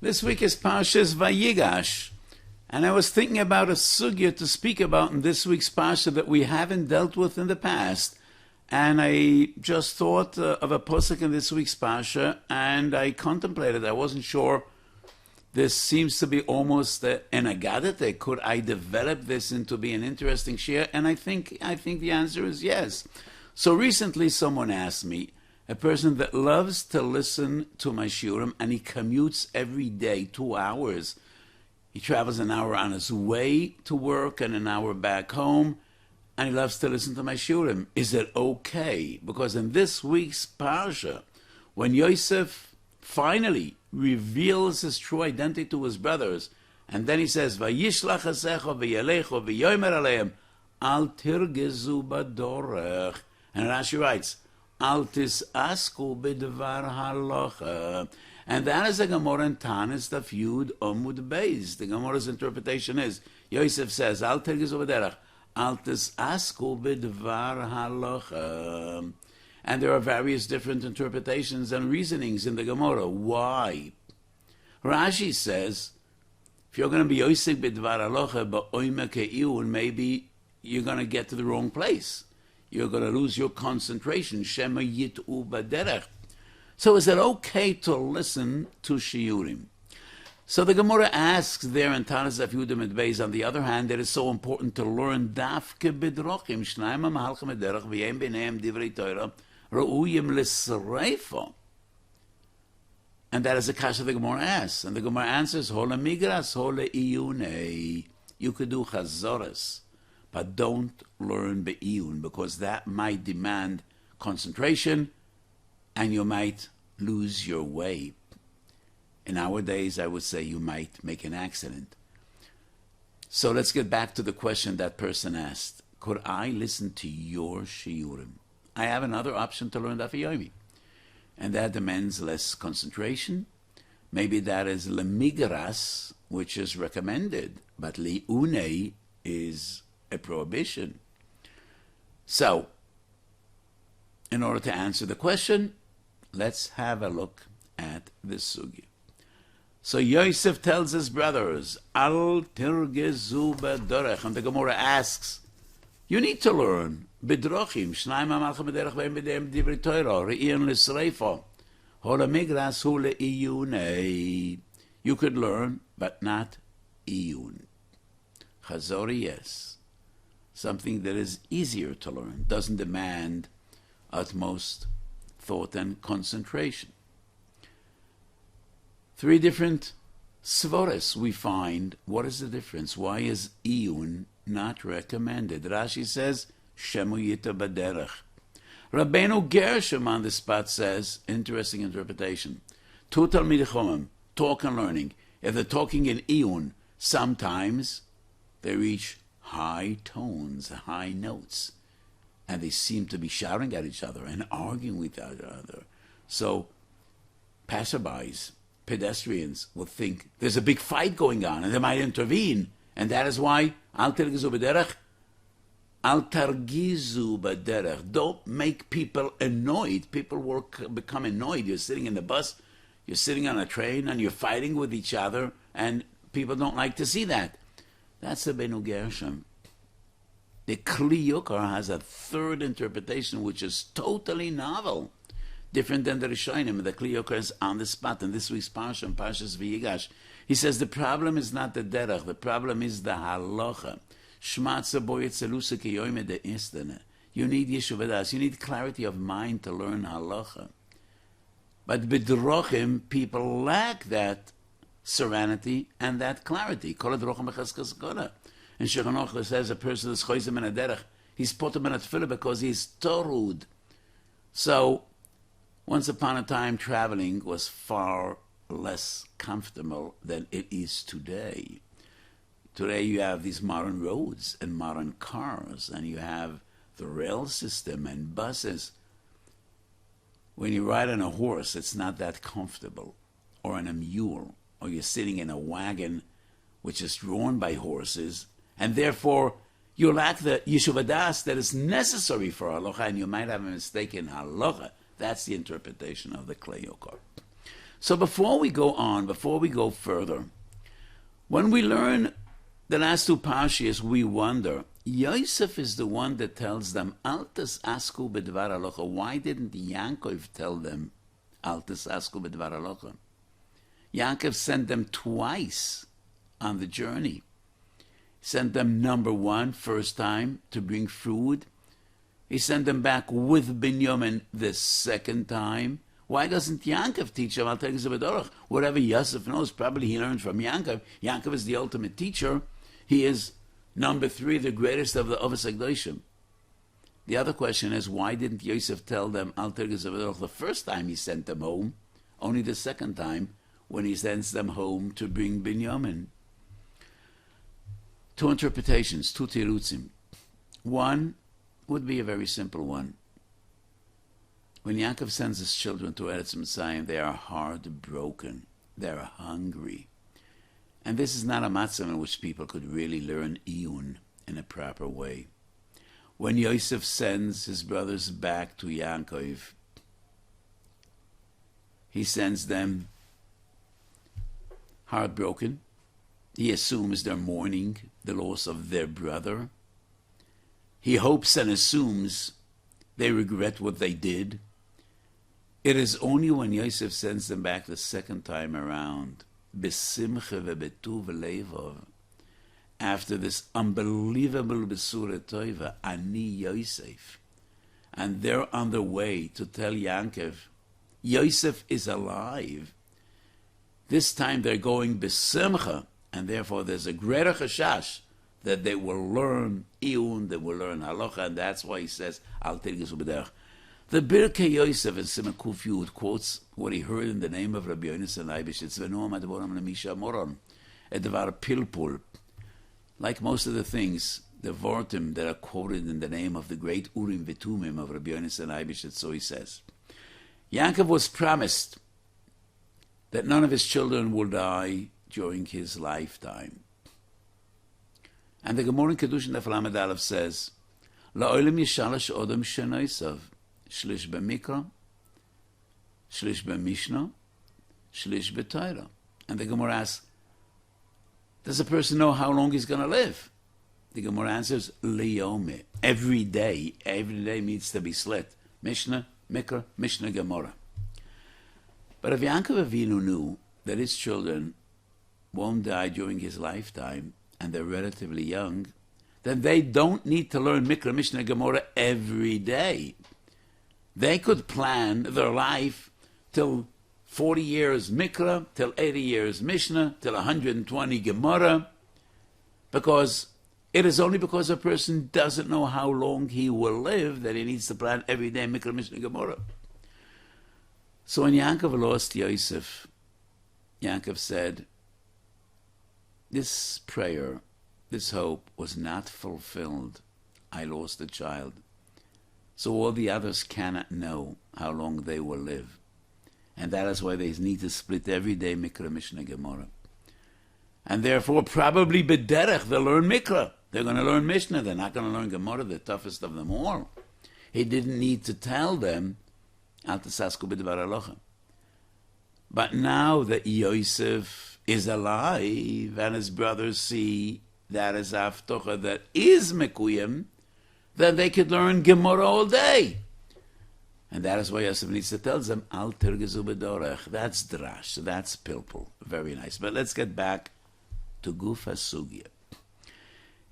This week is Parshas Vayigash, and I was thinking about a sugya to speak about in this week's Parsha that we haven't dealt with in the past, and I just thought of a posuk in this week's Parsha, and I contemplated. I wasn't sure. This seems to be almost an agadate. Could I develop this into be an interesting shiur? And I think the answer is yes. So recently, someone asked me, a person that loves to listen to my shiurim, and he commutes every day 2 hours. He travels an hour on his way to work and an hour back home, and he loves to listen to my shiurim. Is it okay? Because in this week's parsha, when Yosef finally reveals his true identity to his brothers, and then he says, "Vayishlach hasecho v'yalecho v'yomer aleim al tirgezu badorech," and Rashi writes, "Al tisasku b'dvar halacha," and that is a Gemara in Tanis Daf Yud Amud Beis. The Gemara's interpretation is, Yosef says, "Al tirgezu b'derech, al tisasku b'dvar halacha." And there are various different interpretations and reasonings in the Gemara. Why? Rashi says, if you're going to be Yosef b'dvar halacha ba'oime ke'iun, maybe you're going to get to the wrong place. You're going to lose your concentration. Shema yit'u b'derech. So is it okay to listen to shiurim? So the Gemara asks there in Tanis Daf Yud Amud Beis, on the other hand, it is so important to learn dafke b'drochim, shnayim ha'mahalchem b'derech, v'yem b'neim divrei Torah, ra'uyim l'sreifa. And that is the kasha the Gemara asks. And the Gemara answers, hola migras, hola iyunei. You could do chazoras, but don't learn be'iyun, because that might demand concentration, and you might lose your way. In our days, I would say you might make an accident. So let's get back to the question that person asked. Could I listen to your shiurim? I have another option to learn Daf Yomi, and that demands less concentration. Maybe that is lemigras, which is recommended, but li'unei is a prohibition. So, in order to answer the question, let's have a look at this sugya. So Yosef tells his brothers, Al tirgezu b'derech, and the Gemara asks, you need to learn b'drochim, shnayim ha'malchem b'derech v'em b'deim divrei Torah, re'iyon l'sreifa, hola migras hu le'iyunei. You could learn, but not iyun. Chazori, yes. Something that is easier to learn, doesn't demand utmost thought and concentration. 3 different svores we find. What is the difference? Why is iyun not recommended? Rashi says, Shemu yita baderech. Rabbeinu Gershom on the spot says, interesting interpretation, 2 Talmidei Chacham, talk and learning. If they're talking in iyun, sometimes they reach high tones, high notes, and they seem to be shouting at each other and arguing with each other. So passerbys, pedestrians, will think there's a big fight going on, and they might intervene, and that is why al targizu b'derech, al targizu b'derech. Don't make people annoyed. People will become annoyed. You're sitting in the bus, you're sitting on a train, and you're fighting with each other, and people don't like to see that. That's the Benu Gershom. The Kli Yukar has a 3rd interpretation, which is totally novel, different than the Rishonim. The Kli Yukar is on the spot in this week's Parsha, Parshas Vayigash. He says the problem is not the derech, the problem is the halacha. Shmatza boyetzelusa kiyoyme de istene. You need yeshuvadas. You need clarity of mind to learn halacha. But b'drochim, people lack that serenity and that clarity. Kol adrochim b'chazkas kola. And Shulchan Aruch says a person is choizim in a derech, he's put him in a tefillah because he's torud. So, once upon a time, traveling was far less comfortable than it is today. Today you have these modern roads and modern cars, and you have the rail system and buses. When you ride on a horse, it's not that comfortable, or on a mule, or you're sitting in a wagon which is drawn by horses, and therefore you lack the yeshuvadas that is necessary for halacha, and you might have a mistake in halacha. That's the interpretation of the Klei Yokar. So before we go on, before we go further, when we learn the last two parshas, we wonder, Yosef is the one that tells them, Altas asku bedvar halacha. Why didn't Yaakov tell them, Altas asku bedvar halacha? Yaakov sent them twice on the journey. He sent them, number one, first time, to bring food. He sent them back with Binyamin the second time. Why doesn't Yaakov teach them Al-Tegez B'Dorach? Whatever Yosef knows, probably he learned from Yaakov. Yaakov is the ultimate teacher. He is, number three, the greatest of the Avos HaKdoshim. The other question is, why didn't Yosef tell them Al-Tegez B'Dorach the first time he sent them home? Only the second time, when he sends them home to bring Binyamin. Two interpretations, two tirutzim. One would be a very simple one. When Yaakov sends his children to Eretz Mitzrayim, they are heartbroken. They are hungry. And this is not a matzah in which people could really learn iyun in a proper way. When Yosef sends his brothers back to Yaakov, he sends them heartbroken. He assumes they're mourning the loss of their brother. He hopes and assumes they regret what they did. It is only when Yosef sends them back the second time around, besimcha vebetuv leivov, after this unbelievable besura toiva, ani Yosef, and they're on their way to tell Yaakov, Yosef is alive. This time they're going besimcha, and therefore there's a greater chashash that they will learn iyun, they will learn halacha, and that's why he says, Al Tirgizu B'derech. The Birkei Yosef in Simon Kuf Yud quotes what he heard in the name of Rabbi Yonasan Eibeshitz, V'noam advoram lemisha moron, edvar pilpul. Like most of the things, the vortim that are quoted in the name of the great Urim V'tumim of Rabbi Yonasan Eibeshitz, so he says, Yaakov was promised that none of his children will die during his lifetime. And the Gemara in Kedushin Daf Lamed Aleph says, La'olim yishalash odom shenoisav, shlish b'mikra, shlish b'mishna, shlish b'Torah. And the Gemara asks, does a person know how long he's going to live? The Gemara answers, liyome. Every day needs to be slit. Mishnah, Mikra, Mishnah, Gemara. But if Yaakov Avinu knew that his children won't die during his lifetime, and they're relatively young, then they don't need to learn Mikra, Mishnah, Gemara every day. They could plan their life till 40 years Mikra, till 80 years Mishnah, till 120 Gemara, because it is only because a person doesn't know how long he will live that he needs to plan every day Mikra, Mishnah, Gemara. So when Yaakov lost Yosef, Yaakov said, this prayer, this hope was not fulfilled. I lost a child. So all the others cannot know how long they will live. And that is why they need to split every day Mikra, Mishnah, Gemara. And therefore, probably B'derech, they'll learn Mikra. They're going to learn Mishnah. They're not going to learn Gemara, the toughest of them all. He didn't need to tell them, Al Tasasku B'dvar Halacha. But now that Yosef is alive and his brothers see that is Haftocha that is Mekuyim, then they could learn Gemara all day. And that is why Yosef needs to tell them, Al Tirgizu B'Dorech. That's Drash, that's Pilpul. Very nice. But let's get back to Guf HaSugya.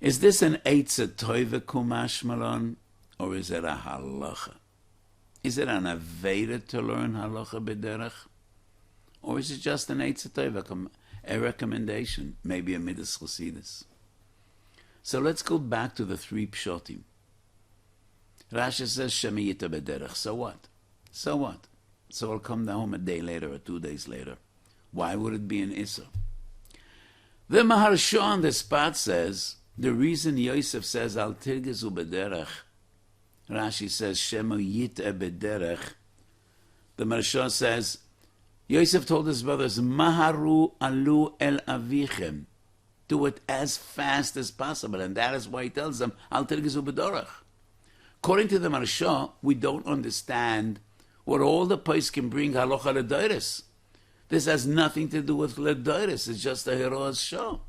Is this an Eitzah Toiva Kumash Malon, or is it a Halacha? Is it an Aveda to learn Halacha B'Derech? Or is it just an Eitzah Toiva, a recommendation, maybe a Midas Chasidus? So let's go back to the three Pshotim. Rashi says, Shemiyita B'Derech. So what? So what? So I'll come home a day later or 2 days later. Why would it be an Issa? The Maharsha on the spot says, the reason Yosef says, Al Tirgizu B'Derech, Rashi says, Shemiyita B'Derech. The Maharsha says, Yosef told his brothers, Maharu alu el avichem. Do it as fast as possible. And that is why he tells them, Al Tirgizu B'Derech. According to the Maharsha, we don't understand what all the Pais can bring halacha l'dairis. This has nothing to do with Ledoris. It's just a hero's show.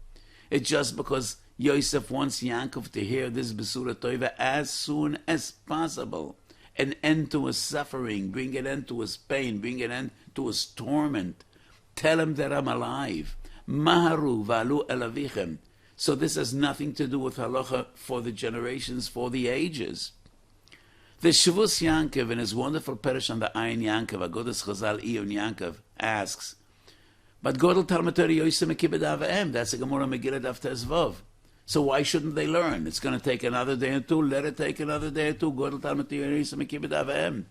It's just because Yosef wants Yaakov to hear this Besura Toiva as soon as possible. An end to his suffering, bring an end to his pain, bring an end to his torment. Tell him that I'm alive. Maharu v'alu el avichem. So this has nothing to do with halacha for the generations, for the ages. The Shavus Yankov in his wonderful Perish on the Ayin Yankov, Agodas Chazal Iyun Yankov, asks, but Godel Talmud Torah Yosef Mekibed Avim, that's a Gemara Megillah Daf Tezvav. So why shouldn't they learn? It's going to take another day or two, let it take another day or two. Godel Talmud Torah Yosef Mekibed Avim.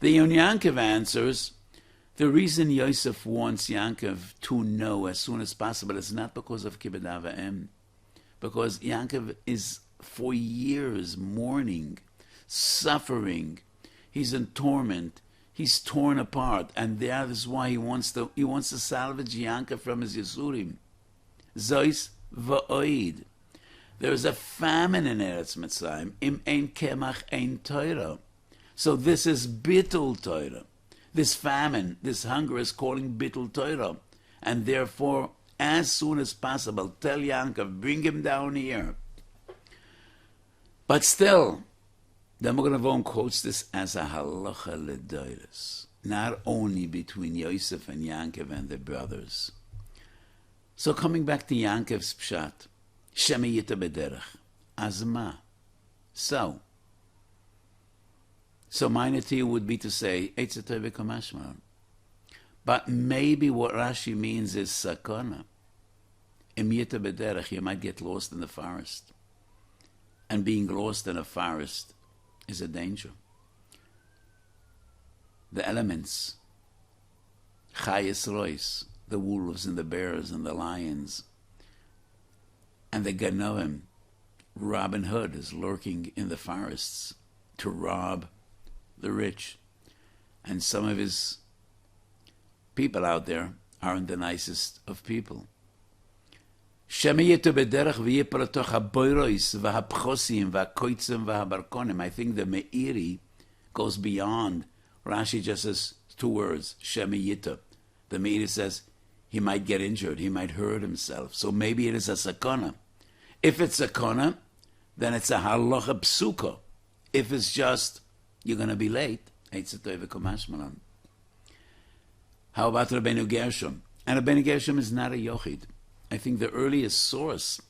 The Iyun Yankov answers, the reason Yosef wants Yankov to know as soon as possible is not because of Kibud Avim, because Yankov is for years mourning, suffering. He's in torment. He's torn apart, and that is why he wants to salvage Yankov from his Yisurim. Zois va'oid. There is a famine in Eretz Mitzrayim. Im ein kemach ein Torah. So this is bittul Torah. This famine, this hunger is calling bittul Torah. And therefore, as soon as possible, tell Yankov, bring him down here. But still, the Magen Avraham quotes this as a halacha ledoros, not only between Yosef and Yankov and the brothers. So coming back to Yankov's pshat, Shemi yita bederech, azma. So my natir would be to say, Eitz Tov v'kamashmalan. But maybe what Rashi means is sakana. Im yita bederech, you might get lost in the forest. And being lost in a forest is a danger. The elements, Chayes Rois, the wolves and the bears and the lions, and the Ganovim, Robin Hood is lurking in the forests to rob the rich. And some of his people out there aren't the nicest of people. I think the Meiri goes beyond. Rashi just says two words, Shemiyita. The Meiri says he might get injured, he might hurt himself. So maybe it is a sakana. If it's sakana, then it's a halacha psuka. If it's just, you're going to be late, how about Rabbeinu Gershom? And Rabbeinu Gershom is not a yochid. I think the earliest source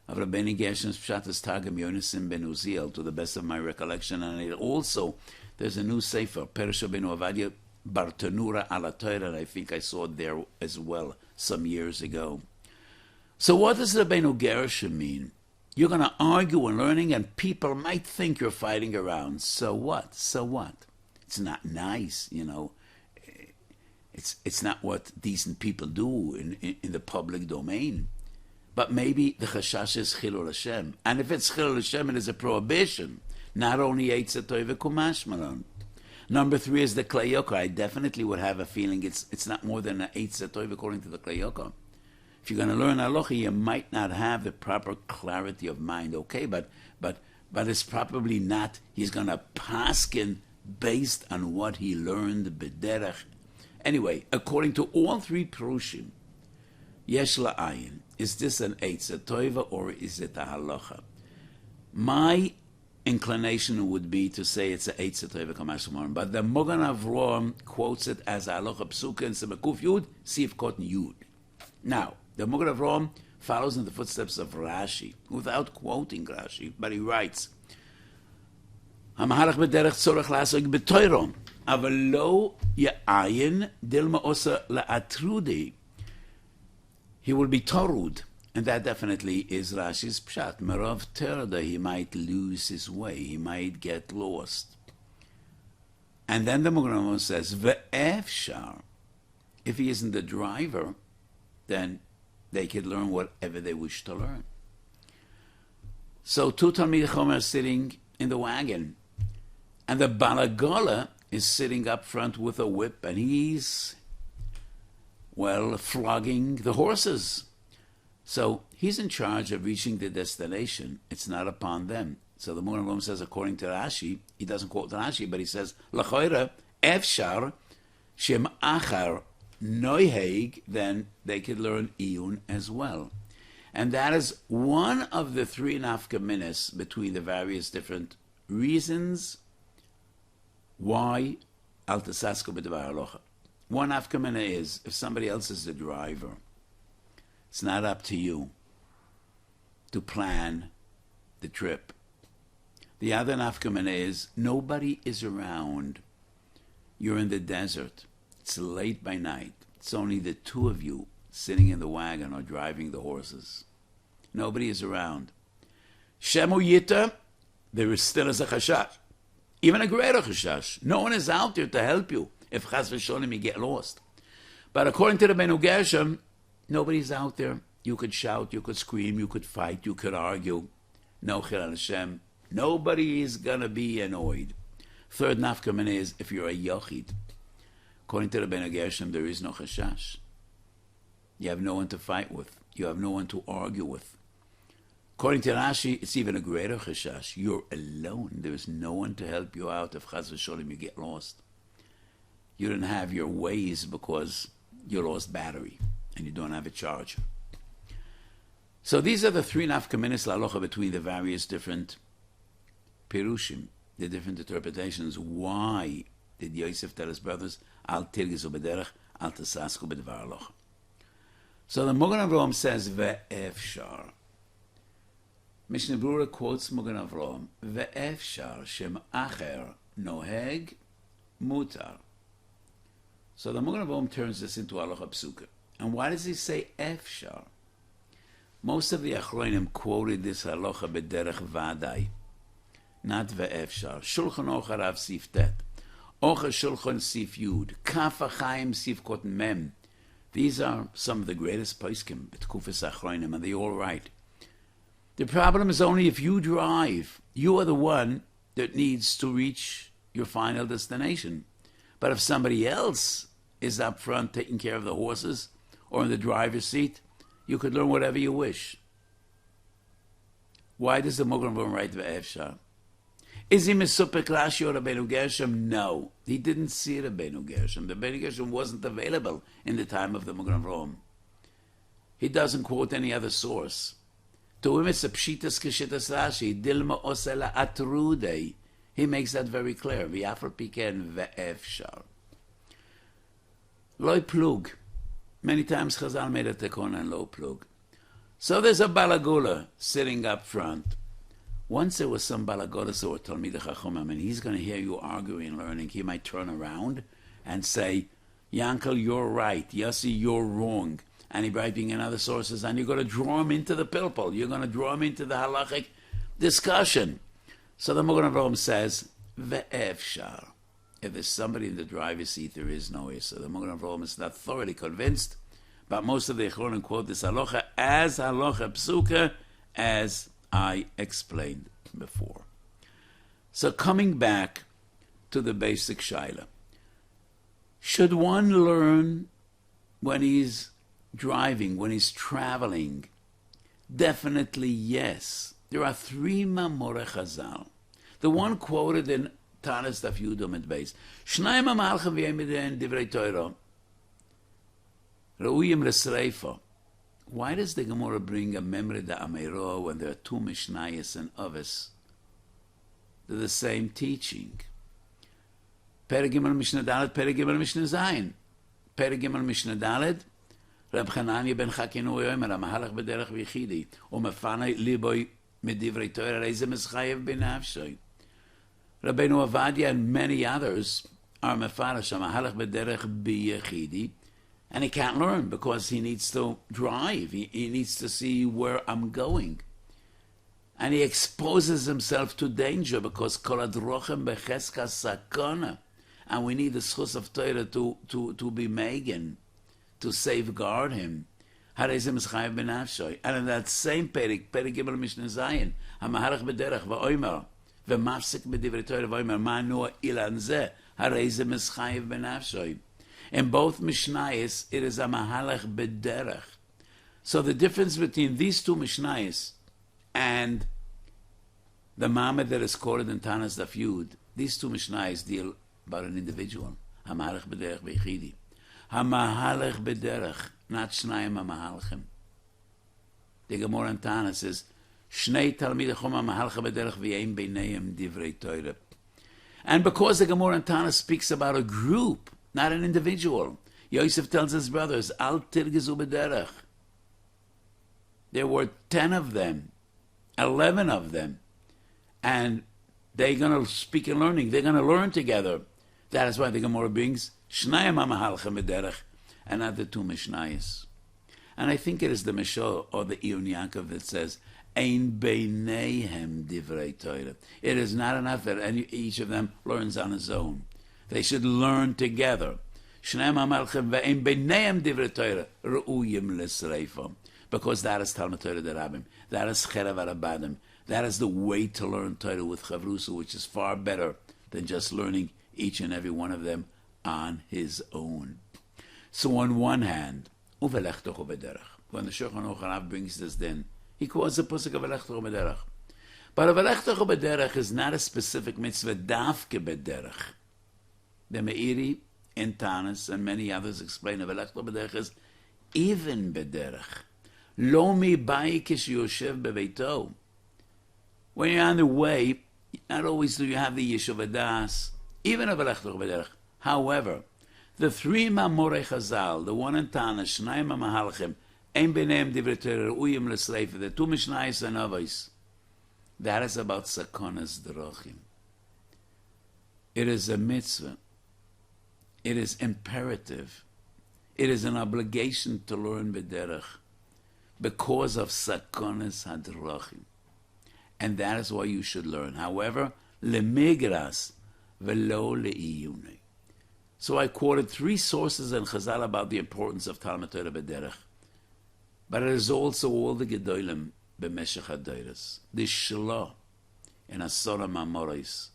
of Rabbeinu Gershom's pshat is Targum Yonasim ben Uziel, to the best of my recollection, and it also, there's a new sefer, Perush Rabbeinu Avadia Bartanura ala Torah, and I think I saw it there as well some years ago. So what does Rabbeinu Gershom mean? You're going to argue and learning, and people might think you're fighting around. So what? So what? It's not nice, you know. It's not what decent people do in the public domain. But maybe the chashash is chilul Hashem. And if it's chilul Hashem, it is a prohibition. Not only eitz tov v'kumashmalan. Number 3 is the klayokah. I definitely would have a feeling it's not more than an eitz tov according to the klayokah. If you're going to learn halacha, you might not have the proper clarity of mind. Okay, but it's probably not. He's going to paskin based on what he learned b'derech. Anyway, according to all 3 Perushim, yesh la'ayin, is this an eitz tova or is it a halacha? My inclination would be to say it's a eitz tova kamashmaran, but the Magen Avraham quotes it as a halacha psuka in Semakuf Yud, Sif Koten Yud. Now, the Magen Avraham follows in the footsteps of Rashi, without quoting Rashi, but he writes, Hamahalach b'derech tzorech la'asok b'toirom, aval lo ya'ayin dilma osa la'atrudi. He will be torud, and that definitely is Rashi's pshat. Merav terda, he might lose his way, he might get lost. And then the Magen Avraham says, ve'efshar, if he isn't the driver, then they could learn whatever they wish to learn. So 2 Talmidei Chacham are sitting in the wagon, and the Balagola is sitting up front with a whip, and he's, flogging the horses. So he's in charge of reaching the destination. It's not upon them. So the Magen Avraham says, according to Rashi, he doesn't quote Rashi, but he says, L'choira efshar shem achar noiheg, then they could learn iyun as well. And that is one of the three nafkaminas between the various different reasons why al tasasku b'devar halacha. One nafkamina is, if somebody else is the driver, it's not up to you to plan the trip. The other nafkamina is, nobody is around. You're in the desert. It's late by night. It's only the two of you sitting in the wagon or driving the horses. Nobody is around. Shemu Yita, there is still a chashash. Even a greater chashash. No one is out there to help you if chas v'sholim you get lost. But according to the Benu Gershom, nobody's out there. You could shout, you could scream, you could fight, you could argue. No chilul Hashem. Nobody is going to be annoyed. Third nafkamin is, if you're a yochid, according to the Benu Gershom, there is no chashash. You have no one to fight with. You have no one to argue with. According to Rashi, it's even a greater chashash. You're alone. There is no one to help you out if chas v'sholim you get lost. You don't have your Weiss because you lost battery and you don't have a charger. So these are the three nafkaminis la'alocha between the various different pirushim, the different interpretations. Why did Yosef tell his brothers, al tirgizu b'derech, al tasasku b'devar halacha? So the Mogen Avraham says, ve'efshar. Mishnah Berurah quotes Mogen Avraham, ve'efshar shem acher noheg mutar. So the Mogen Avraham turns this into halacha psuka. And why does he say efshar? Most of the Achronim quoted this halacha b'derech vadai, not ve'efshar. Shulchan Aruch Harav Sif Tet, Ocha Shulchan Sif Yud, Kaf HaChaim Sif Kot Mem. These are some of the greatest poskim, B'tkufas Achronim, and they all write. The problem is only if you drive, you are the one that needs to reach your final destination. But if somebody else is up front taking care of the horses or in the driver's seat, you could learn whatever you wish. Why does the Mogen Avraham write ve'efshar? Is he misupek Rashi or Benu Gershom? No, he didn't see the Benu Gershom. The Benu Gershom wasn't available in the time of the Mogen Avraham. He doesn't quote any other source. To him it's a pshitas keshitas Rashi, dilma osela atrudei. He makes that very clear. V'yafar piken ve'efshar. Loi plug. Many times Chazal made a tekon and lo plug. So there's a balagula sitting up front. Once there was some balagodas or Talmidei Chachomim, and he's going to hear you arguing and learning. He might turn around and say, Yankel, you're right. Yossi, you're wrong. And he might bring in other sources, and you're going to draw him into the pilpul. You're going to draw him into the halachic discussion. So the Mogen Avraham says, ve'efshar. If there's somebody in the driver's seat, there is no issue. The Mogen Avraham is not thoroughly convinced, but most of the Echronim quote this halacha as halacha psuka, as I explained before. So coming back to the basic shaila. Should one learn when he's driving, when he's traveling? Definitely yes. There are three mamorei Chazal. The one quoted in Tanis Daf Yudom and Weiss. Shnayim amalchem v'yemiden divrei Torah. Reuyim l'sreifa. Why does the Gemara bring a Memre da Ameiro when there are two Mishnayos and Ovis? They're the same teaching. Perek Gimel Mishnah Dalet, Perek Gimel Mishnah Zayin. Perek Gimel Mishnah Dalet, Reb Chananya ben Chakinu yomer, amahalach b'derech v'yichidi, u'mefanei liboy medivrei Torah, reize meschayev b'nafshoy. Rabbeinu Avadia and many others are mefarash, amahalach b'derech b'yichidi, and he can't learn because he needs to drive. He needs to see where I'm going. And he exposes himself to danger because kol adrochem becheska sakana. And we need the schus of Torah to be megan, to safeguard him. And in that same perik Gimel Mishnah Zayin, hamaharach b'derech v'oimer, v'mafsik b'divrei Torah v'oimer, ma'nu ilan zeh, harei ze mischayev b'nafshoy. In both Mishnayos, it is a mahalach b'derech. So the difference between these two Mishnayos and the Mamed that is quoted in Tanas Daf Yud, these two Mishnayos deal about an individual. Hamalach b'derech b'yichidi. Hamahalech b'derech, not Shnayim hamahalchim. The Gemara in Tana says, Shnei talmidei chum hamahalcha b'derech v'yein beineim divrei Torah. And because the Gemara in Tana speaks about a group, not an individual, Yosef tells his brothers, Al tirgezu b'derech. There were 10 of them, 11 of them, and they're going to speak and learning. They're going to learn together. That is why the Gemara brings Shnayim hamahalcha b'derech, and not the two Mishnayos. And I think it is the Mishal or the Iyun Yaakov that says, Ein beineihem divrei Torah. It is not enough that each of them learns on his own. They should learn together. Shnayim hamahalcha ve'ein beineihem divrei Torah re'uyim l'sreifam. Because that is Talmud Torah Derabim. That is Cherev Arabadim. That is the way to learn Torah with Chavrusa, which is far better than just learning each and every one of them on his own. So on one hand, when the Shulchan Aruch brings this then, he quotes the Pusuk of Velechtochu B'derech. But Velechtochu B'derech is not a specific mitzvah dafke b'derech. The Meiri in Tanis and many others explain that Velechtochu B'derech is even b'derech. Lo mi bai kishiyoshev bebeito. When you're on the way, not always do you have the Yeshuv Das, even a Velechtochu B'derech. However, the 3 Mamorei Chazal, the one in Tana, Shnayim HaMahalchim, Ein B'neihem Divrei Torah, Uyim L'Sreifa, the 2 Mishnayos and Avos, that is about Sakonas Drachim. It is a mitzvah. It is imperative. It is an obligation to learn B'derech because of Sakonas HaDrachim. And that is why you should learn. However, Lemigras V'lo Le'iyunei. So I quoted 3 sources in Chazal about the importance of Talmud Torah B'derech. But it is also all the Gedolim B'meshech HaDoros. The Shlah in Asora Mamoros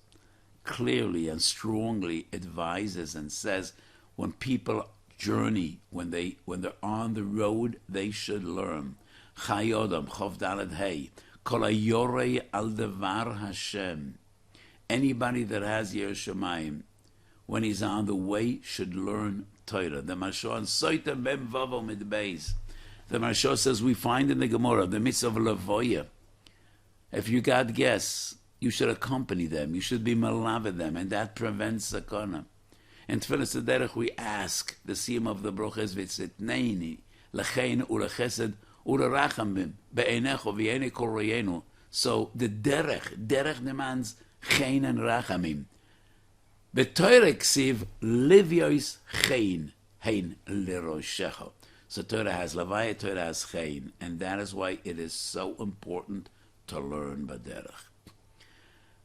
clearly and strongly advises and says when people journey, when they're on the road, they should learn. Chayodam, Chov Daled Hey, Kol HaYorei Al Devar Hashem. Anybody that has Yer Shemayim, when he's on the way, should learn Torah. The Mashon Soita Mem Vavo Mid Beis. The Mashon says we find in the Gemara the mitzvah of Lavoya. If you got guests, you should accompany them. You should be malav them, and that prevents sakana. In Tfilas Derech we ask the siyum of the broches v'tzitneini lechein ulechesed ulerachamim be'einecho v'yeine kol royenu. So the derech demands chein and rachamim. B'Torah ksiv livyois chein hein leroshecha. So Torah has lavaya, Torah has chein, and that is why it is so important to learn b'derech.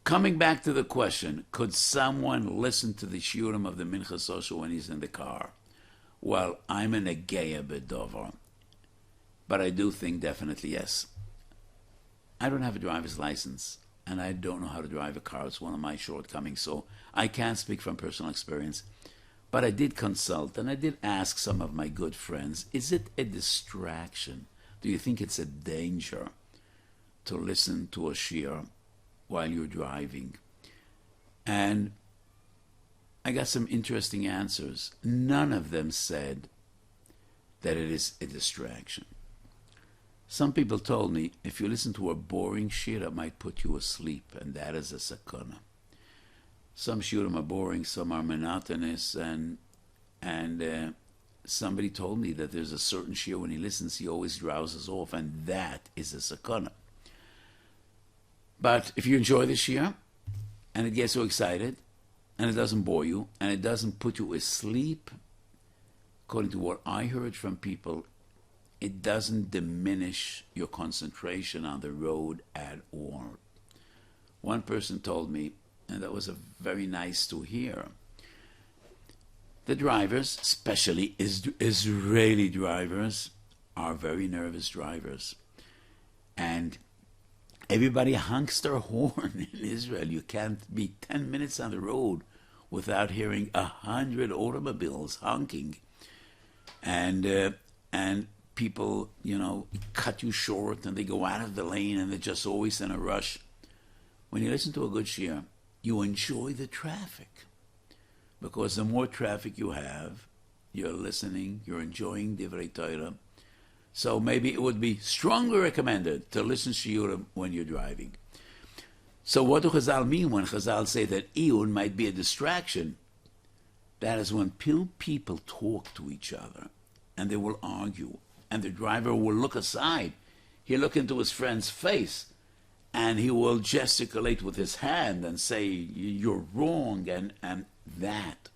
Coming back to the question, could someone listen to the shiurim of the Mincha Social when he's in the car? Well, I'm in a geya b'dover, but I do think definitely yes. I don't have a driver's license, and I don't know how to drive a car. It's one of my shortcomings, so I can't speak from personal experience. But I did consult, and I did ask some of my good friends, is it a distraction? Do you think it's a danger to listen to a shiur while you're driving? And I got some interesting answers. None of them said that it is a distraction. Some people told me, if you listen to a boring shiur, it might put you asleep, and that is a sakana. Some shiurim are boring, some are monotonous, and somebody told me that there's a certain shiur when he listens, he always drowses off, and that is a sakana. But if you enjoy the shiur, and it gets you excited, and it doesn't bore you, and it doesn't put you asleep, according to what I heard from people, it doesn't diminish your concentration on the road at all. One person told me, and that was very nice to hear, the drivers, especially Israeli drivers, are very nervous drivers. And everybody honks their horn in Israel. You can't be 10 minutes on the road without hearing 100 automobiles honking. And people, cut you short, and they go out of the lane, and they're just always in a rush. When you listen to a good shiur, you enjoy the traffic, because the more traffic you have, you're listening, you're enjoying Divrei Torah. So maybe it would be strongly recommended to listen to Shiurim when you're driving. So what do Chazal mean when Chazal say that Iyun might be a distraction? That is when people talk to each other and they will argue and the driver will look aside. He'll look into his friend's face and he will gesticulate with his hand and say, you're wrong, and that